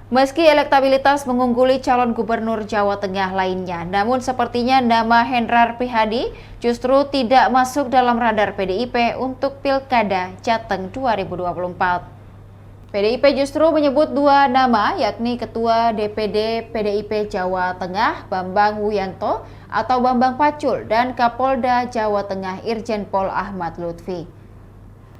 Meski elektabilitas mengungguli calon gubernur Jawa Tengah lainnya, namun sepertinya nama Hendrar Prihadi justru tidak masuk dalam radar PDIP untuk Pilkada Jateng 2024. PDIP justru menyebut dua nama, yakni Ketua DPD PDIP Jawa Tengah Bambang Wuyanto atau Bambang Pacul dan Kapolda Jawa Tengah Irjen Pol Ahmad Lutfi.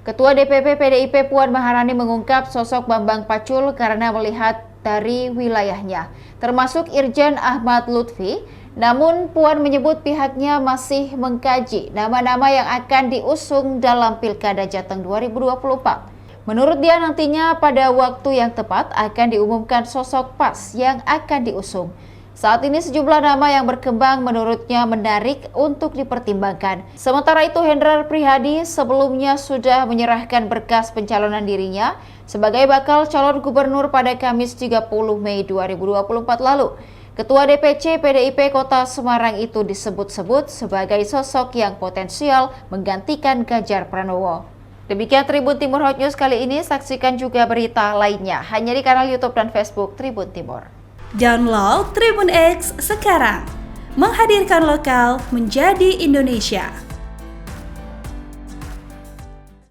Ketua DPP PDIP Puan Maharani mengungkap sosok Bambang Pacul karena melihat dari wilayahnya, termasuk Irjen Ahmad Lutfi. Namun Puan menyebut pihaknya masih mengkaji nama-nama yang akan diusung dalam Pilkada Jateng 2024. Menurut dia nantinya pada waktu yang tepat akan diumumkan sosok pas yang akan diusung. Saat ini sejumlah nama yang berkembang menurutnya menarik untuk dipertimbangkan. Sementara itu Hendrar Prihadi sebelumnya sudah menyerahkan berkas pencalonan dirinya sebagai bakal calon gubernur pada Kamis 30 Mei 2024 lalu. Ketua DPC PDIP Kota Semarang itu disebut-sebut sebagai sosok yang potensial menggantikan Ganjar Pranowo. Demikian Tribun Timur Hot News kali ini, saksikan juga berita lainnya hanya di kanal YouTube dan Facebook Tribun Timur. Download Tribun X sekarang, menghadirkan lokal menjadi Indonesia.